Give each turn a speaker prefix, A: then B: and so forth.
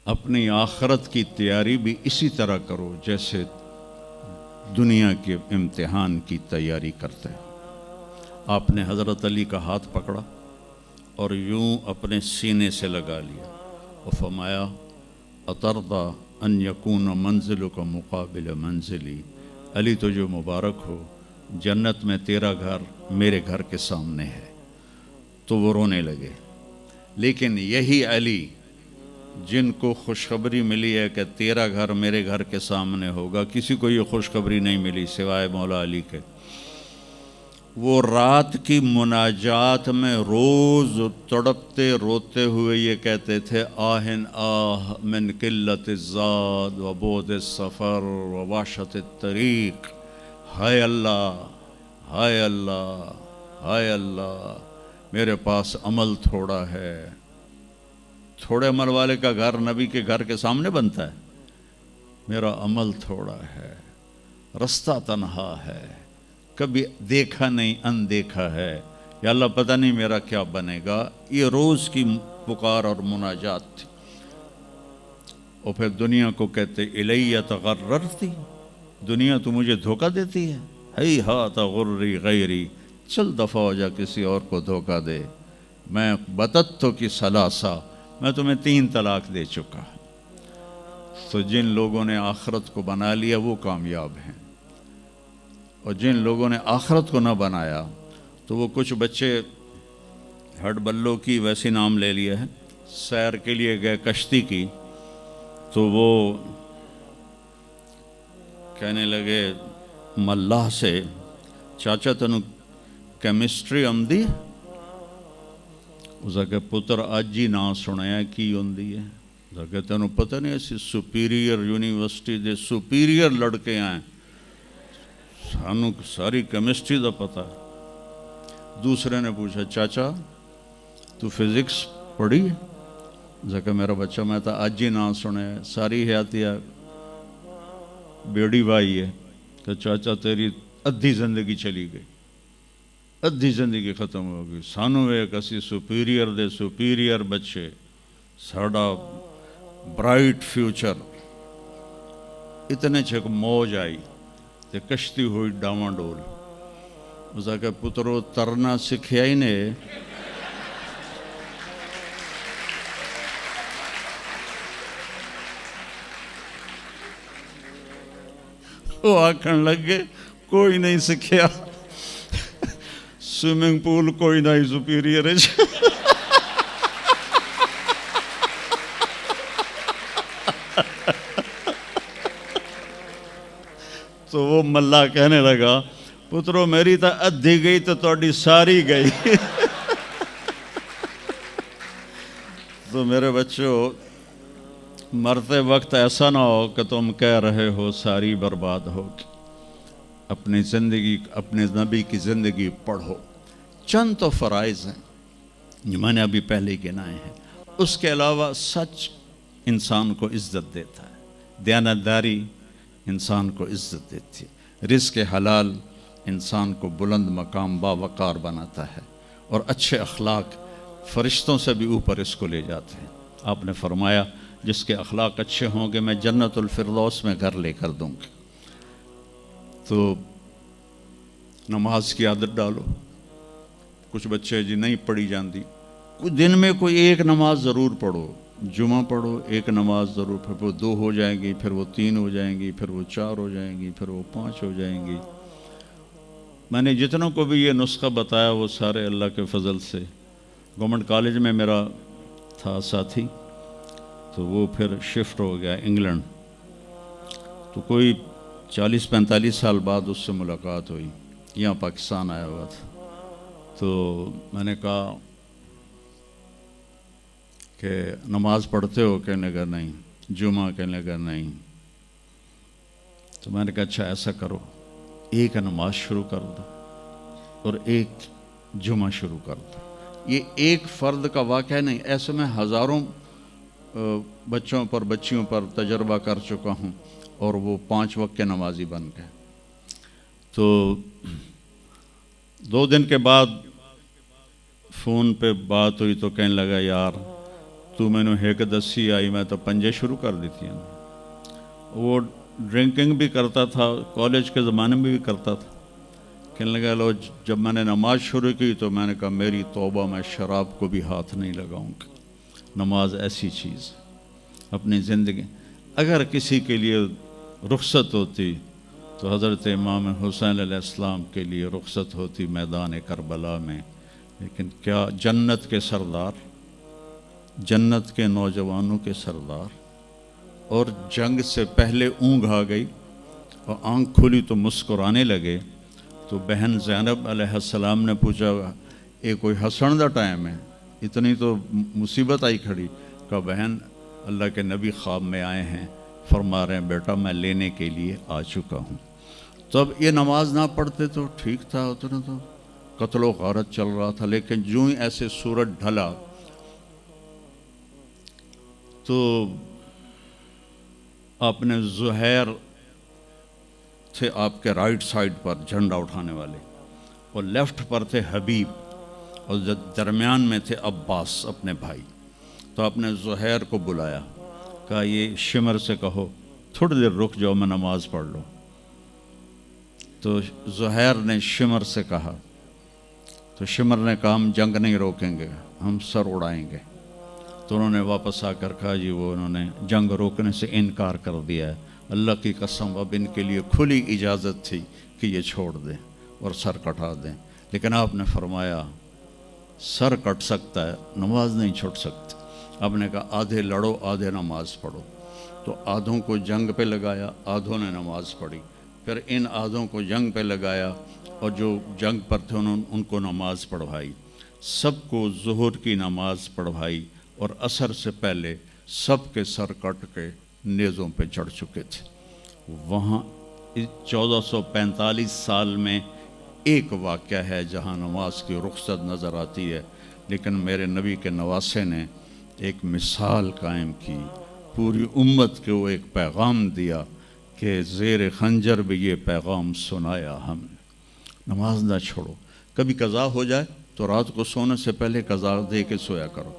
A: اپنی آخرت کی تیاری بھی اسی طرح کرو جیسے دنیا کے امتحان کی تیاری کرتے ہو۔ آپ نے حضرت علی کا ہاتھ پکڑا اور یوں اپنے سینے سے لگا لیا اور فرمایا اترضی ان یکون منزلک مقابل منزلی، علی تجھے مبارک ہو، جنت میں تیرا گھر میرے گھر کے سامنے ہے۔ تو وہ رونے لگے۔ لیکن یہی علی جن کو خوشخبری ملی ہے کہ تیرا گھر میرے گھر کے سامنے ہوگا، کسی کو یہ خوشخبری نہیں ملی سوائے مولا علی کے، وہ رات کی مناجات میں روز تڑپتے روتے ہوئے یہ کہتے تھے آہن آہ من قلت الزاد و بعد السفر و وحشت الطریق، ہائے اللہ، ہائے اللہ، ہائے اللہ، میرے پاس عمل تھوڑا ہے۔ تھوڑے عمل والے کا گھر نبی کے گھر کے سامنے بنتا ہے؟ میرا عمل تھوڑا ہے، رستہ تنہا ہے، کبھی دیکھا نہیں اندیکھا ہے، یا اللہ پتہ نہیں میرا کیا بنے گا۔ یہ روز کی پکار اور مناجات تھی۔ اور پھر دنیا کو کہتے الیہ تغررتی، دنیا تو مجھے دھوکہ دیتی ہے، ہی ہاتھ غری غیری، چل دفعہ ہو جا کسی اور کو دھوکہ دے، میں بتتو کی ثلاثہ، میں تمہیں 3 طلاق دے چکا۔ تو جن لوگوں نے آخرت کو بنا لیا وہ کامیاب ہیں، اور جن لوگوں نے آخرت کو نہ بنایا تو وہ کچھ بچے ہڈ بلوں کی ویسی نام لے لیا ہے، سیر کے لیے گئے کشتی کی، تو وہ کہنے لگے ملاح سے چاچا تنو کیمسٹری آمدی؟ اس کہ پتر اج ہی نہ سنیا کی ہوندی ہے؟ اس کہ تینوں پتہ نہیں ایسی سپیریئر یونیورسٹی دے سپیریئر لڑکے آئیں، سانو ساری کیمسٹری دا پتہ ہے۔ دوسرے نے پوچھا چاچا تو فزکس پڑھی؟ کہ میرا بچہ میں تو اج ہی نہ سنے، ساری حیاتیہ بیڑی بائی ہے۔ کہ چاچا تیری ادھی زندگی چلی گئی، ادھی زندگی ختم ہو گئی، سانو ایک اسی سپیریئر دے سپیریئر بچے، ساڑا برائٹ فیوچر۔ اتنے چھک موج آئی تے کشتی ہوئی ڈاواں ڈول۔ اس کہ پترو ترنا سکھیا ہی نے، وہ آکھن لگے کوئی نہیں سکھیا، سوئمنگ پول کوئی نہیں سپیریئر ہے۔ تو وہ ملا کہنے لگا پترو میری تو ادھی گئی تو تہاڈی ساری گئی۔ تو میرے بچوں مرتے وقت ایسا نہ ہو کہ تم کہہ رہے ہو ساری برباد ہوگی۔ اپنی زندگی، اپنے نبی کی زندگی پڑھو۔ چند تو فرائض ہیں جو میں نے ابھی پہلے گنائے ہیں، اس کے علاوہ سچ انسان کو عزت دیتا ہے، دیانتداری انسان کو عزت دیتی ہے، رزق حلال انسان کو بلند مقام باوقار بناتا ہے، اور اچھے اخلاق فرشتوں سے بھی اوپر اس کو لے جاتے ہیں۔ آپ نے فرمایا جس کے اخلاق اچھے ہوں گے میں جنت الفردوس میں گھر لے کر دوں گا۔ تو نماز کی عادت ڈالو۔ کچھ بچے جی نہیں پڑھی جاندی، کچھ دن میں کوئی ایک نماز ضرور پڑھو، جمعہ پڑھو، ایک نماز ضرور، پھر وہ 2 ہو جائیں گی، پھر وہ 3 ہو جائیں گی، پھر وہ 4 ہو جائیں گی، پھر وہ 5 ہو جائیں گی۔ میں نے جتنوں کو بھی یہ نسخہ بتایا وہ سارے اللہ کے فضل سے، گورنمنٹ کالج میں میرا تھا ساتھی، تو وہ پھر شفٹ ہو گیا انگلینڈ، تو کوئی 40-45 سال بعد اس سے ملاقات ہوئی، یہاں پاکستان آیا ہوا تھا۔ تو میں نے کہا کہ نماز پڑھتے ہو؟ کہنے لگا نہیں۔ جمعہ؟ کہنے لگا نہیں۔ تو میں نے کہا اچھا ایسا کرو، ایک نماز شروع کر دو اور ایک جمعہ شروع کر دو۔ یہ ایک فرد کا واقعہ نہیں، ایسے میں ہزاروں بچوں پر بچیوں پر تجربہ کر چکا ہوں، اور وہ 5 وقت کے نمازی بن گئے۔ تو 2 دن کے بعد فون پہ بات ہوئی تو کہنے لگا یار تو میں نے ایک دسی آئی میں تو پنجے شروع کر دیتی ہیں. وہ ڈرنکنگ بھی کرتا تھا, کالج کے زمانے میں بھی کرتا تھا. کہنے لگا لو جب میں نے نماز شروع کی تو میں نے کہا میری توبہ, میں شراب کو بھی ہاتھ نہیں لگاؤں گا. نماز ایسی چیز اپنی زندگی, اگر کسی کے لیے رخصت ہوتی تو حضرت امام حسین علیہ السلام کے لیے رخصت ہوتی میدان کربلا میں. لیکن کیا جنت کے سردار, جنت کے نوجوانوں کے سردار, اور جنگ سے پہلے اونگ آ گئی اور آنکھ کھلی تو مسکرانے لگے. تو بہن زینب علیہ السلام نے پوچھا یہ کوئی ہسن دا ٹائم ہے, اتنی تو مصیبت آئی کھڑی. کہا بہن اللہ کے نبی خواب میں آئے ہیں, فرما رہے ہیں بیٹا میں لینے کے لیے آ چکا ہوں. تو اب یہ نماز نہ پڑھتے تو ٹھیک تھا, اتنا تو قتل و غارت چل رہا تھا. لیکن جو ہی ایسے سورج ڈھلا تو آپ نے زہیر تھے آپ کے رائٹ سائڈ پر جھنڈا اٹھانے والے, اور لیفٹ پر تھے حبیب, اور درمیان میں تھے عباس اپنے بھائی. تو آپ نے زہیر کو بلایا, کہا یہ شمر سے کہو تھوڑی دیر رک جاؤ میں نماز پڑھ لوں. تو زہیر نے شمر سے کہا, تو شمر نے کہا ہم جنگ نہیں روکیں گے, ہم سر اڑائیں گے. تو انہوں نے واپس آ کر کہا جی وہ انہوں نے جنگ روکنے سے انکار کر دیا ہے, اللہ کی قسم اب ان کے لیے کھلی اجازت تھی کہ یہ چھوڑ دیں اور سر کٹا دیں. لیکن آپ نے فرمایا سر کٹ سکتا ہے, نماز نہیں چھوڑ سکتی. آپ نے کہا آدھے لڑو آدھے نماز پڑھو. تو آدھوں کو جنگ پہ لگایا, آدھوں نے نماز پڑھی. پھر ان آدھوں کو جنگ پہ لگایا اور جو جنگ پر تھے ان کو نماز پڑھوائی. سب کو ظہر کی نماز پڑھوائی, اور عصر سے پہلے سب کے سر کٹ کے نیزوں پہ چڑھ چکے تھے. وہاں 1445 سال میں ایک واقعہ ہے جہاں نماز کی رخصت نظر آتی ہے. لیکن میرے نبی کے نواسے نے ایک مثال قائم کی, پوری امت کو ایک پیغام دیا کہ زیر خنجر بھی یہ پیغام سنایا ہم نے, نماز نہ چھوڑو. کبھی قضا ہو جائے تو رات کو سونے سے پہلے قضا دے کے سویا کرو.